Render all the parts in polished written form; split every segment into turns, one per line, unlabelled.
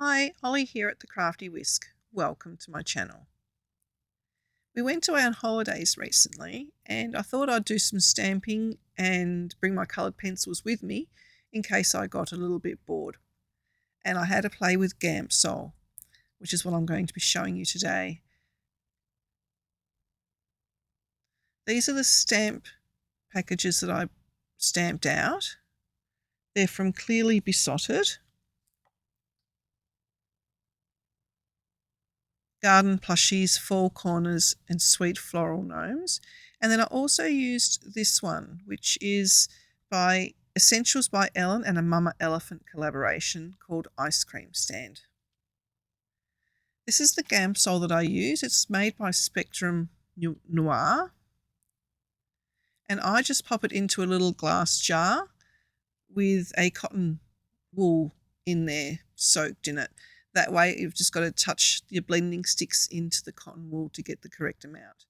Hi, Ollie here at the Crafty Whisk. Welcome to my channel. We went away on holidays recently and I thought I'd do some stamping and bring my coloured pencils with me in case I got a little bit bored. And I had to play with Gamsol, which is what I'm going to be showing you today. These are the stamp packages that I stamped out. They're from Clearly Besotted, Garden Plushies, Fall Corners and Sweet Floral Gnomes. And then I also used this one, which is by Essentials by Ellen and a Mama Elephant collaboration called Ice Cream Stand. This is the Gamsol that I use. It's made by Spectrum Noir. And I just pop it into a little glass jar with a cotton wool in there, soaked in it. That way you've just got to touch your blending sticks into the cotton wool to get the correct amount.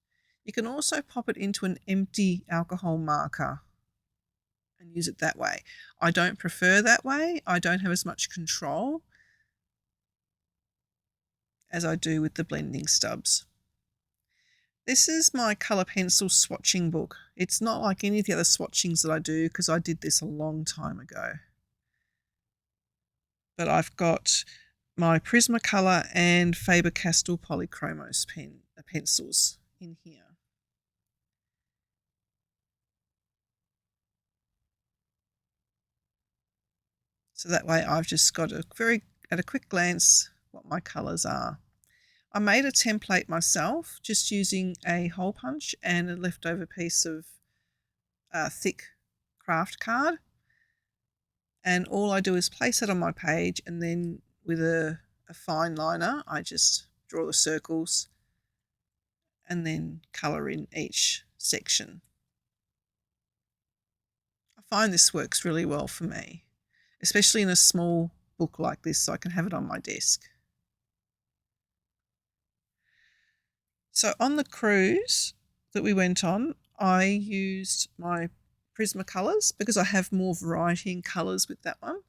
You can also pop it into an empty alcohol marker and use it that way. I don't prefer that way. I don't have as much control as I do with the blending stubs. This is my colour pencil swatching book. It's not like any of the other swatchings that I do because I did this a long time ago. But I've got my Prismacolour and Faber Castell Polychromos pencils in here. So that way I've just got at a quick glance what my colours are. I made a template myself just using a hole punch and a leftover piece of thick craft card. And all I do is place it on my page and then with a fine liner I just draw the circles and then colour in each section. I find this works really well for me, especially in a small book like this so I can have it on my desk. So on the cruise that we went on, I used my Prismacolors because I have more variety in colours with that one.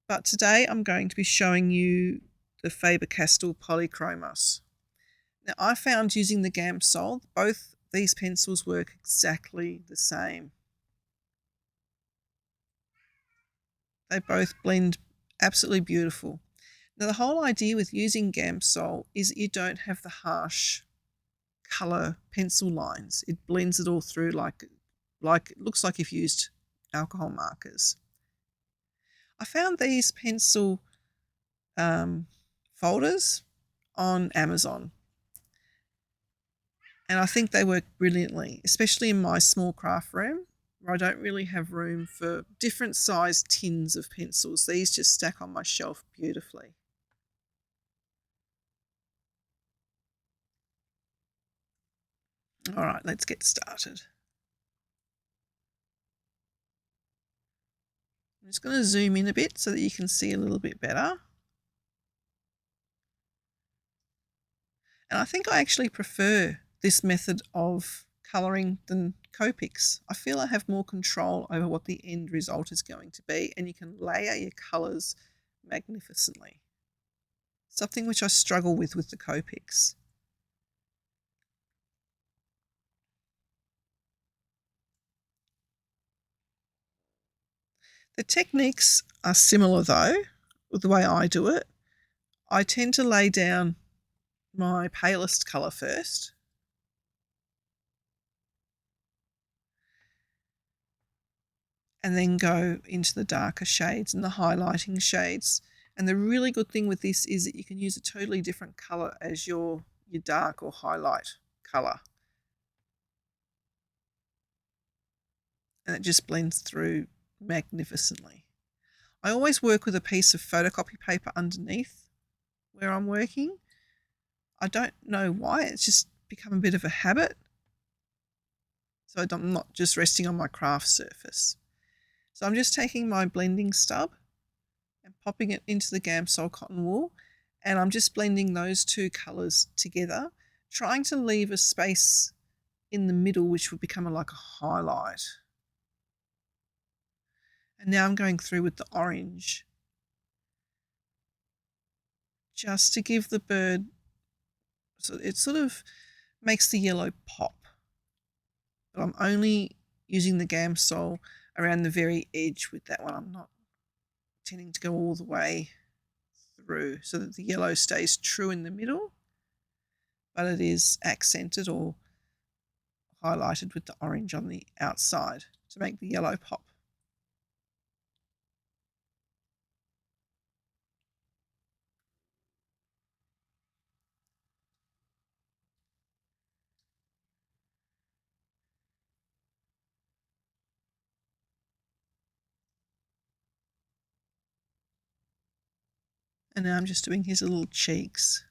But today I'm going to be showing you the Faber Castell Polychromos. Now I found using the Gamsol, both these pencils work exactly the same. They both blend absolutely beautiful. Now the whole idea with using Gamsol is that you don't have the harsh colour pencil lines. It blends it all through like it looks like you've used alcohol markers. I found these pencil folders on Amazon and I think they work brilliantly, especially in my small craft room where I don't really have room for different sized tins of pencils. These just stack on my shelf beautifully. All right, let's get started. I'm just going to zoom in a bit so that you can see a little bit better. And I think I actually prefer this method of colouring than copics. I feel I have more control over what the end result is going to be and you can layer your colours magnificently. Something which I struggle with the copics. The techniques are similar though, with the way I do it. I tend to lay down my palest colour first. And then go into the darker shades and the highlighting shades. And the really good thing with this is that you can use a totally different colour as your dark or highlight colour. And it just blends through magnificently. I always work with a piece of photocopy paper underneath where I'm working. I don't know why, it's just become a bit of a habit. So I'm not just resting on my craft surface. So I'm just taking my blending stub and popping it into the Gamsol cotton wool and I'm just blending those two colours together, trying to leave a space in the middle which would become like a highlight. And now I'm going through with the orange just to give the bird, so it sort of makes the yellow pop. But I'm only using the Gamsol around the very edge with that one. I'm not tending to go all the way through so that the yellow stays true in the middle, but it is accented or highlighted with the orange on the outside to make the yellow pop. And now I'm just doing his little cheeks.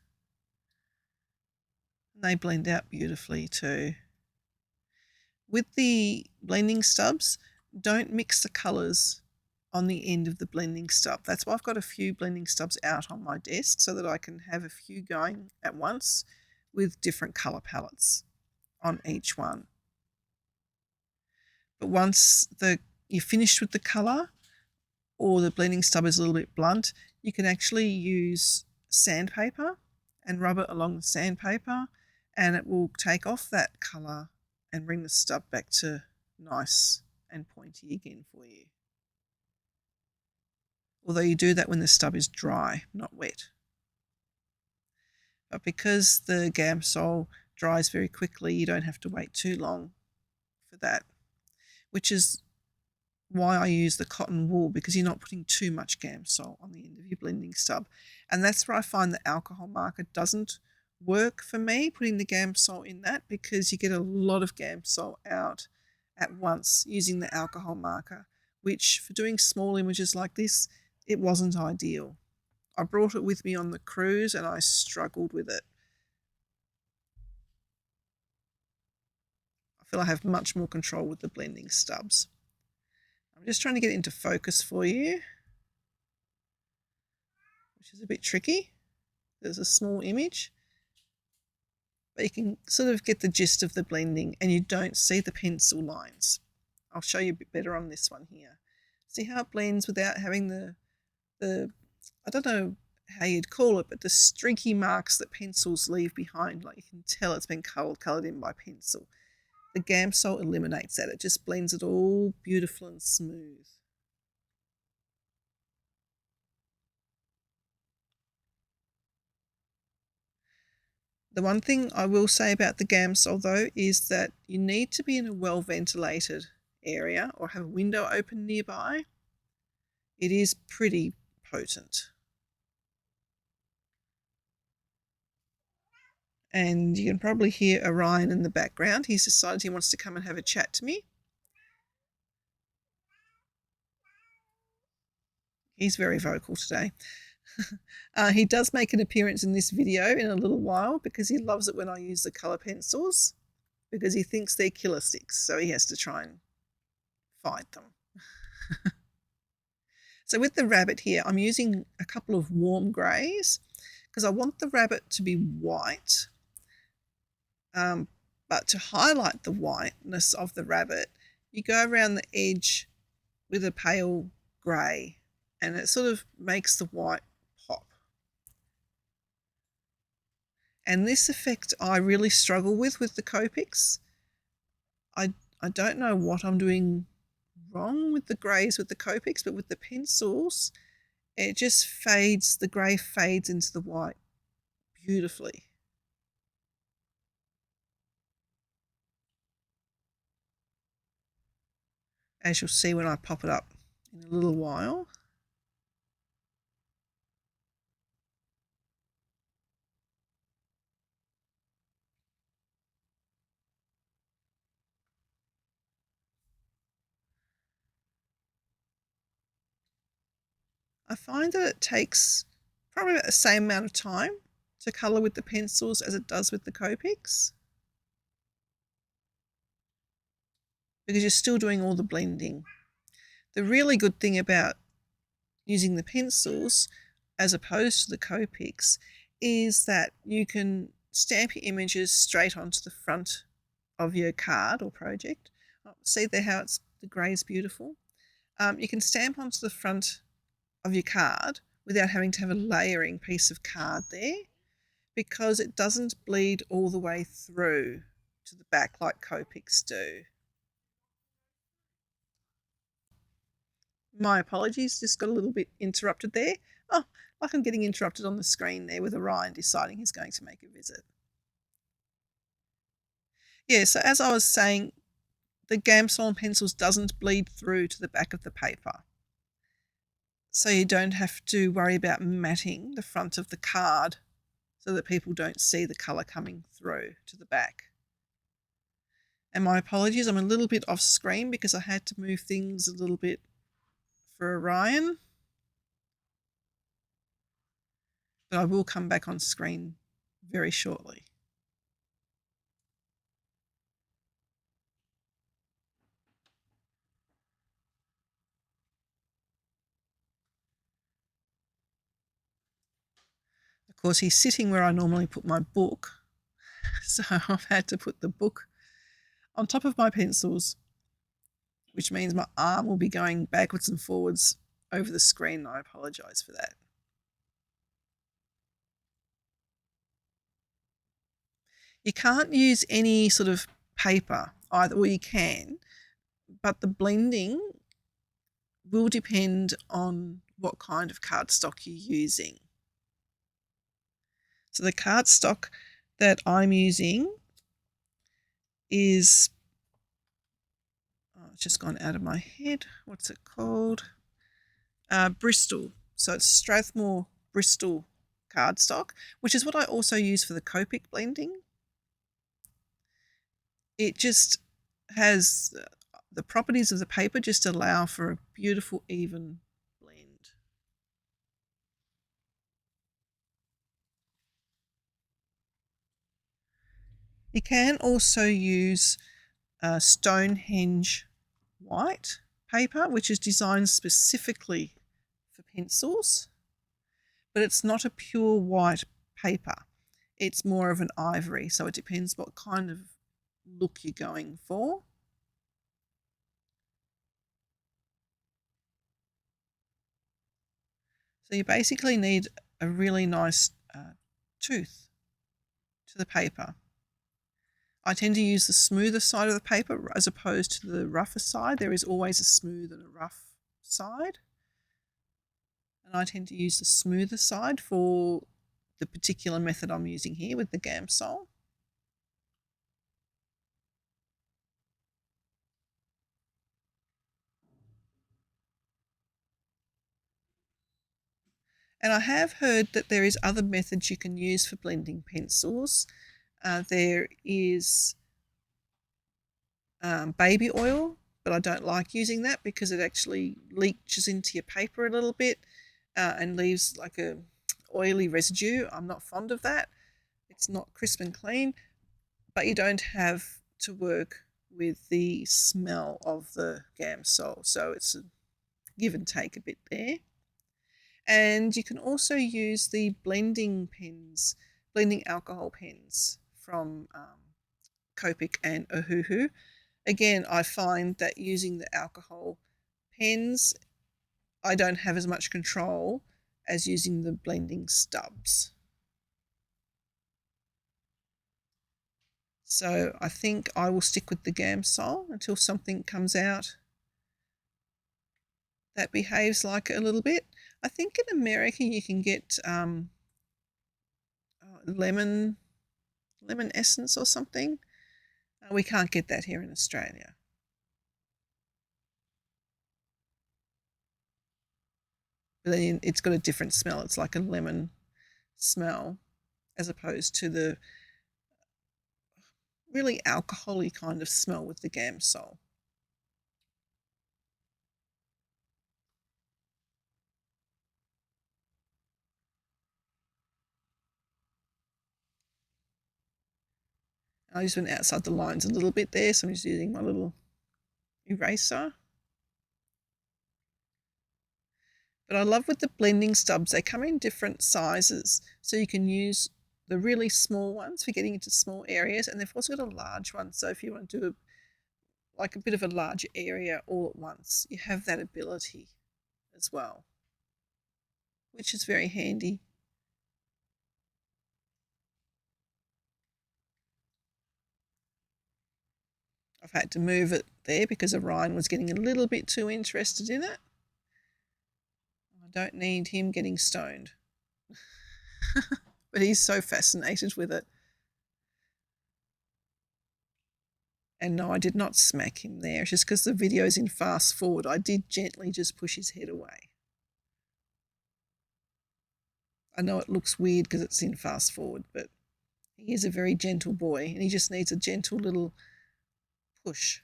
And they blend out beautifully too. With the blending stubs, don't mix the colours on the end of the blending stub. That's why I've got a few blending stubs out on my desk so that I can have a few going at once with different colour palettes on each one. But once you're finished with the colour or the blending stub is a little bit blunt, you can actually use sandpaper and rub it along the sandpaper, and it will take off that colour and bring the stub back to nice and pointy again for you. Although you do that when the stub is dry, not wet. But because the Gamsol dries very quickly, you don't have to wait too long for that, which is why I use the cotton wool, because you're not putting too much Gamsol on the end of your blending stub. And that's where I find the alcohol marker doesn't work for me, putting the Gamsol in that, because you get a lot of Gamsol out at once using the alcohol marker, which for doing small images like this, it wasn't ideal. I brought it with me on the cruise and I struggled with it. I feel I have much more control with the blending stubs. I'm just trying to get it into focus for you, which is a bit tricky. There's a small image, but you can sort of get the gist of the blending and you don't see the pencil lines. I'll show you a bit better on this one here. See how it blends without having the I don't know how you'd call it, but the streaky marks that pencils leave behind. Like you can tell it's been coloured in by pencil. The Gamsol eliminates that. It just blends it all beautiful and smooth. The one thing I will say about the Gamsol though is that you need to be in a well ventilated area or have a window open nearby. It is pretty potent. And you can probably hear Orion in the background. He's decided he wants to come and have a chat to me. He's very vocal today. He does make an appearance in this video in a little while because he loves it when I use the colour pencils, because he thinks they're killer sticks, so he has to try and fight them. So with the rabbit here, I'm using a couple of warm greys because I want the rabbit to be white. But to highlight the whiteness of the rabbit, you go around the edge with a pale grey and it sort of makes the white pop. And this effect I really struggle with the Copics. I don't know what I'm doing wrong with the greys with the Copics, but with the pencils, it just fades, the grey fades into the white beautifully. As you'll see when I pop it up in a little while. I find that it takes probably about the same amount of time to colour with the pencils as it does with the Copics, because you're still doing all the blending. The really good thing about using the pencils as opposed to the Copics is that you can stamp your images straight onto the front of your card or project. See there how the grey is beautiful? You can stamp onto the front of your card without having to have a layering piece of card there, because it doesn't bleed all the way through to the back like copics do. My apologies, just got a little bit interrupted there. Oh, like I'm getting interrupted on the screen there with Orion deciding he's going to make a visit. Yeah, so as I was saying, the Gamsol pencils doesn't bleed through to the back of the paper. So you don't have to worry about matting the front of the card so that people don't see the colour coming through to the back. And my apologies, I'm a little bit off screen because I had to move things a little bit for Orion. But I will come back on screen very shortly. Of course, he's sitting where I normally put my book, so I've had to put the book on top of my pencils, which means my arm will be going backwards and forwards over the screen. I apologise for that. You can't use any sort of paper either, or you can, but the blending will depend on what kind of cardstock you're using. So the cardstock that I'm using is, it's just gone out of my head. What's it called? Bristol. So it's Strathmore Bristol cardstock, which is what I also use for the Copic blending. It just has the properties of the paper just allow for a beautiful even blend. You can also use Stonehenge white paper, which is designed specifically for pencils, but it's not a pure white paper. It's more of an ivory, so it depends what kind of look you're going for. So you basically need a really nice tooth to the paper. I tend to use the smoother side of the paper as opposed to the rougher side. There is always a smooth and a rough side. And I tend to use the smoother side for the particular method I'm using here with the Gamsol. And I have heard that there is other methods you can use for blending pencils. There is baby oil, but I don't like using that because it actually leaches into your paper a little bit and leaves like a oily residue. I'm not fond of that. It's not crisp and clean, but you don't have to work with the smell of the Gamsol, so it's a give and take a bit there. And you can also use the blending pens, blending alcohol pens from Copic and Ohuhu. Again, I find that using the alcohol pens, I don't have as much control as using the blending stubs. So I think I will stick with the Gamsol until something comes out that behaves like it a little bit. I think in America you can get lemon essence or something. We can't get that here in Australia. But then it's got a different smell. It's like a lemon smell as opposed to the really alcohol-y kind of smell with the Gamsol. I just went outside the lines a little bit there, so I'm just using my little eraser. But I love with the blending stubs, they come in different sizes, so you can use the really small ones for getting into small areas, and they've also got a large one, so if you want to do like a bit of a larger area all at once, you have that ability as well. which is very handy. I've had to move it there because Orion was getting a little bit too interested in it. I don't need him getting stoned. But he's so fascinated with it. And no, I did not smack him there. It's just because the video's in fast forward, I did gently just push his head away. I know it looks weird because it's in fast forward, but he is a very gentle boy and he just needs a gentle little push.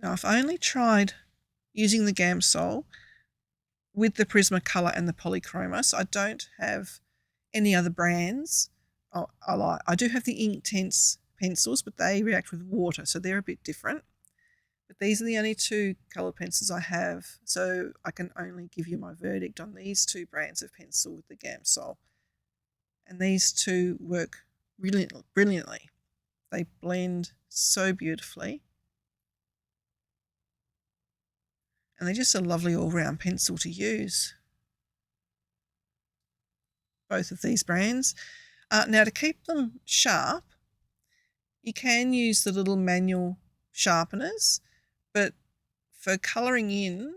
Now, I've only tried using the Gamsol with the Prismacolour and the Polychromos. I don't have any other brands I like. I do have the Inktense pencils, but they react with water, so they're a bit different. But these are the only two colour pencils I have, so I can only give you my verdict on these two brands of pencil with the Gamsol. And these two work brilliantly. They blend so beautifully. And they're just a lovely all-round pencil to use. Both of these brands. Now, to keep them sharp, you can use the little manual sharpeners, but for colouring in,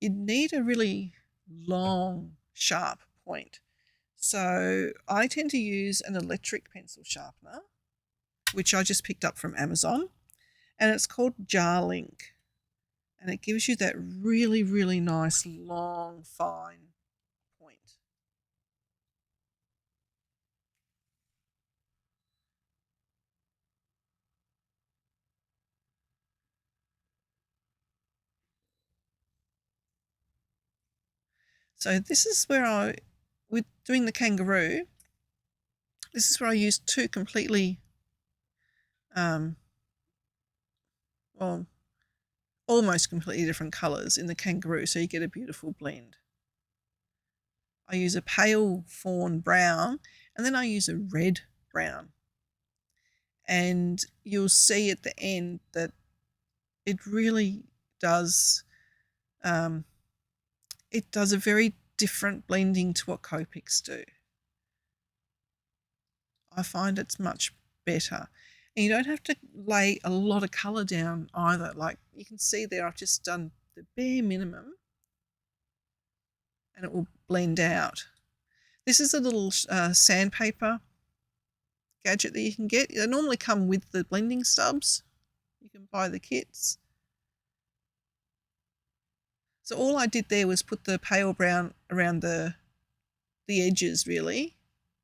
you'd need a really long, sharp point. So I tend to use an electric pencil sharpener, which I just picked up from Amazon, and it's called Jarlink. And it gives you that really, really nice, long, fine point. So this is where with doing the kangaroo, this is where I used two completely, well, almost completely different colours in the kangaroo, so you get a beautiful blend. I use a pale fawn brown, and then I use a red brown. And you'll see at the end that it really does, it does a very different blending to what copics do. I find it's much better. And you don't have to lay a lot of colour down either. Like you can see there, I've just done the bare minimum and it will blend out. This is a little sandpaper gadget that you can get. They normally come with the blending stubs. You can buy the kits. So all I did there was put the pale brown around the edges really.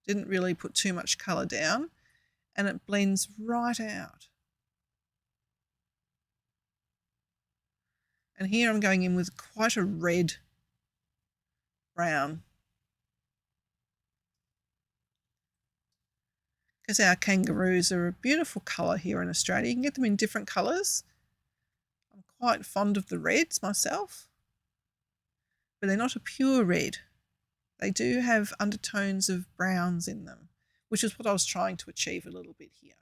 Didn't really put too much colour down. And it blends right out. And here I'm going in with quite a red brown. Because our kangaroos are a beautiful colour here in Australia. You can get them in different colours. I'm quite fond of the reds myself. But they're not a pure red. They do have undertones of browns in them, which is what I was trying to achieve a little bit here.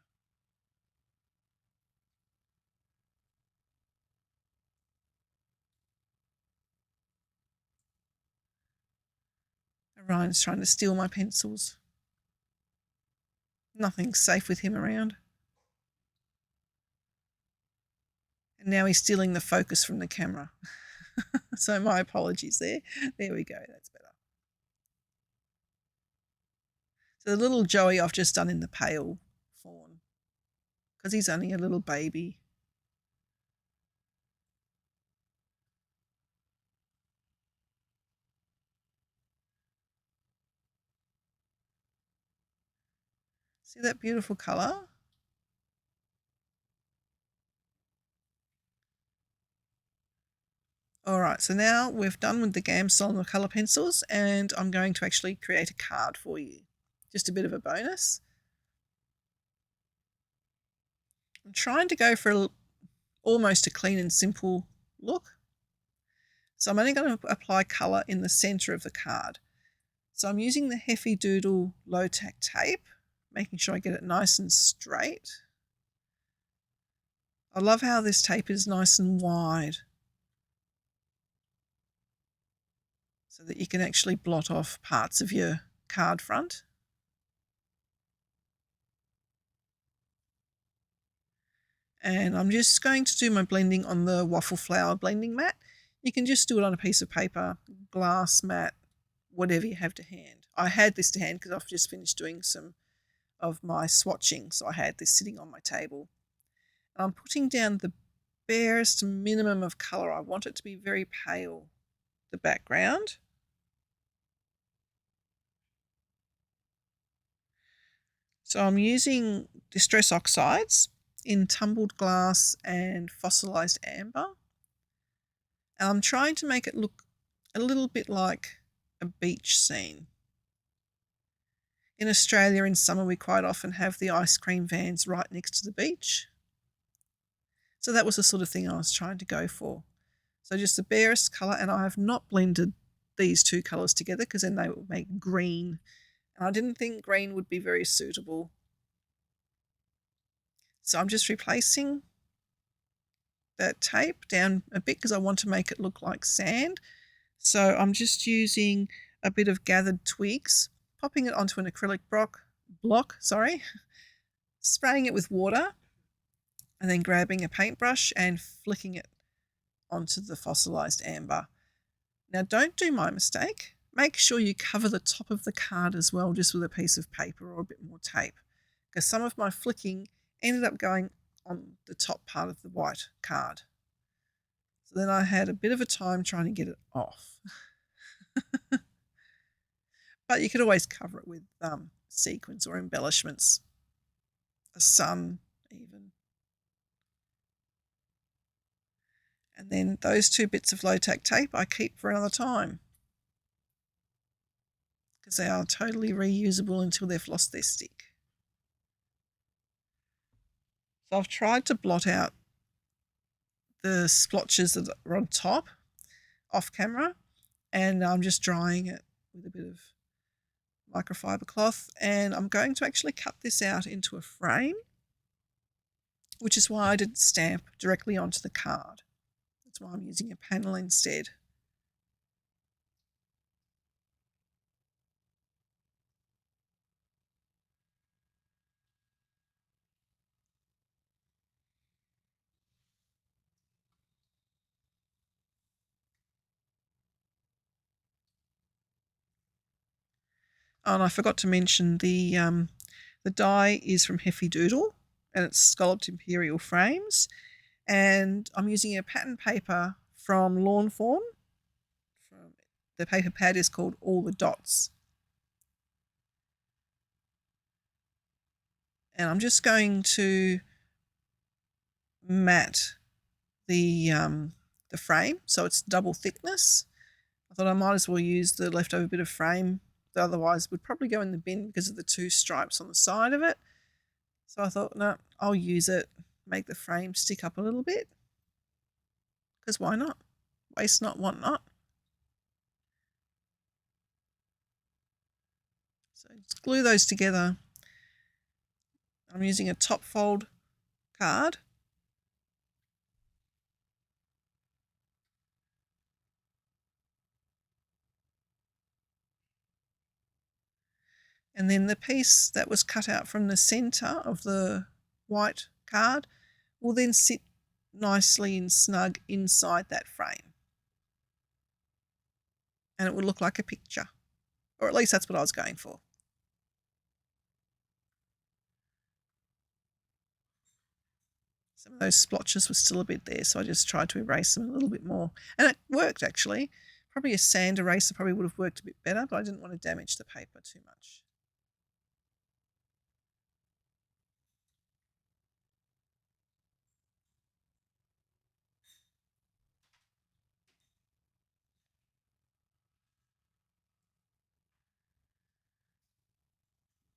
Ryan's trying to steal my pencils. Nothing's safe with him around. And now he's stealing the focus from the camera. So my apologies there. There we go, that's better. So the little Joey I've just done in the pale fawn, because he's only a little baby. See that beautiful colour? All right, so now we've done with the Gamsol and the colour pencils, and I'm going to actually create a card for you. Just a bit of a bonus. I'm trying to go for almost a clean and simple look. So I'm only going to apply colour in the centre of the card. So I'm using the Heffy Doodle low tack tape, making sure I get it nice and straight. I love how this tape is nice and wide so that you can actually blot off parts of your card front. And I'm just going to do my blending on the waffle flower blending mat. You can just do it on a piece of paper, glass mat, whatever you have to hand. I had this to hand because I've just finished doing some of my swatching, so I had this sitting on my table. And I'm putting down the barest minimum of colour. I want it to be very pale, the background. So I'm using Distress Oxides in tumbled glass and fossilised amber. And I'm trying to make it look a little bit like a beach scene. In Australia in summer we quite often have the ice cream vans right next to the beach. So that was the sort of thing I was trying to go for. So just the barest colour, and I have not blended these two colours together because then they would make green. And I didn't think green would be very suitable. So I'm just replacing that tape down a bit because I want to make it look like sand. So I'm just using a bit of gathered twigs, popping it onto an acrylic block, spraying it with water, and then grabbing a paintbrush and flicking it onto the fossilised amber. Now don't do my mistake. Make sure you cover the top of the card as well, just with a piece of paper or a bit more tape, because some of my flicking ended up going on the top part of the white card. So then I had a bit of a time trying to get it off. But you could always cover it with sequins or embellishments, a sun even. And then those two bits of low-tack tape I keep for another time because they are totally reusable until they've lost their stick. So I've tried to blot out the splotches that are on top off camera, and I'm just drying it with a bit of microfiber cloth, and I'm going to actually cut this out into a frame, which is why I didn't stamp directly onto the card. That's why I'm using a panel instead. Oh, and I forgot to mention the die is from Heffy Doodle, and it's Scalloped Imperial frames. And I'm using a pattern paper from Lawn Fawn. The paper pad is called All the Dots. And I'm just going to mat the frame so it's double thickness. I thought I might as well use the leftover bit of frame, otherwise it would probably go in the bin because of the two stripes on the side of it. So I thought, no, I'll use it, make the frame stick up a little bit, because why not? Waste not, want not. So just glue those together. I'm using a top fold card. And then the piece that was cut out from the centre of the white card will then sit nicely and snug inside that frame. And it will look like a picture. Or at least that's what I was going for. Some of those splotches were still a bit there, so I just tried to erase them a little bit more. And it worked actually. Probably a sand eraser probably would have worked a bit better, but I didn't want to damage the paper too much.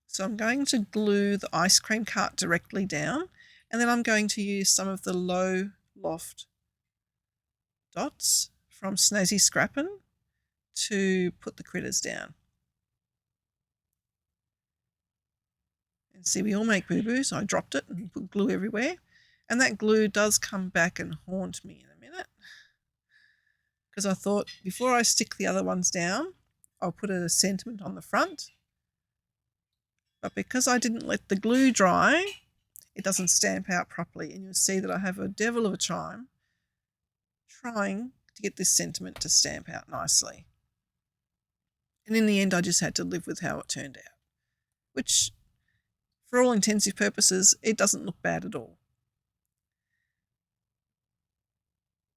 So I'm going to glue the ice cream cart directly down, And then I'm going to use some of the low loft dots from Snazzy Scrappin' to put the critters down. And see, we all make boo-boos. I dropped it and put glue everywhere. And that glue does come back and haunt me in a minute. Because I thought before I stick the other ones down, I'll put a sentiment on the front. But because I didn't let the glue dry, it doesn't stamp out properly. And you'll see that I have a devil of a time trying to get this sentiment to stamp out nicely. And in the end, I just had to live with how it turned out, which for all intensive purposes, it doesn't look bad at all.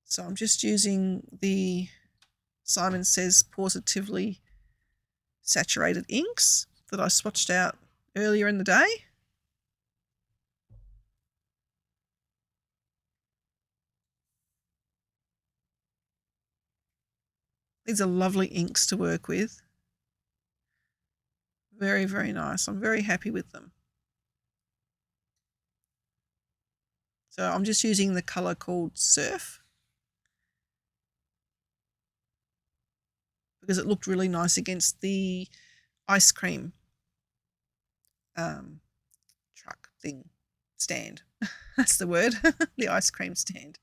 So I'm just using the Simon Says Positively Saturated inks that I swatched out earlier in the day. These are lovely inks to work with. Very, very nice. I'm very happy with them. So I'm just using the colour called Surf because it looked really nice against the ice cream truck thing, stand. That's the word, the ice cream stand.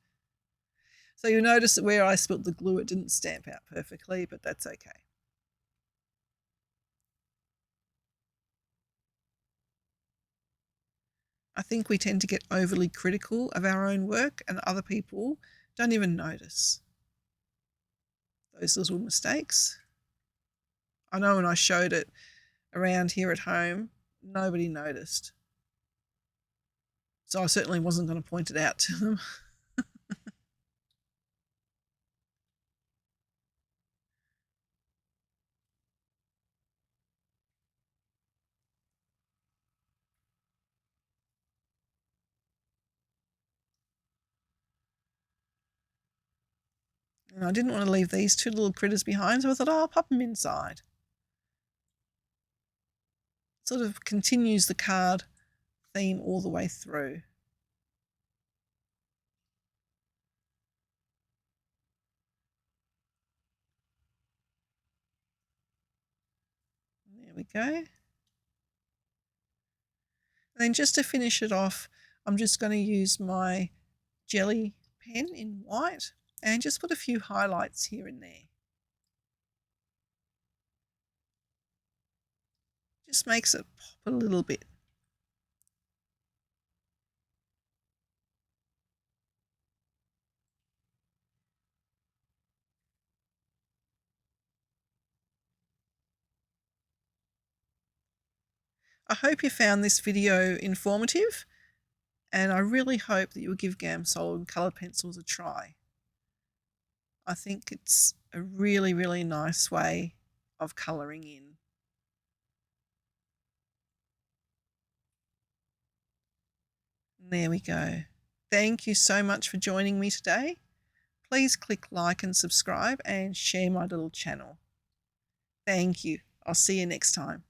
So you'll notice that where I spilt the glue, it didn't stamp out perfectly, but that's okay. I think we tend to get overly critical of our own work and other people don't even notice those little mistakes. I know when I showed it around here at home, nobody noticed. So I certainly wasn't going to point it out to them. And I didn't want to leave these two little critters behind, so I thought, oh, I'll pop them inside. Sort of continues the card theme all the way through. There we go. And then just to finish it off, I'm just going to use my jelly pen in white and just put a few highlights here and there. Just makes it pop a little bit. I hope you found this video informative, and I really hope that you'll give Gamsol and coloured pencils a try. I think it's a really, really nice way of colouring in. There we go. Thank you so much for joining me today. Please click like and subscribe and share my little channel. Thank you. I'll see you next time.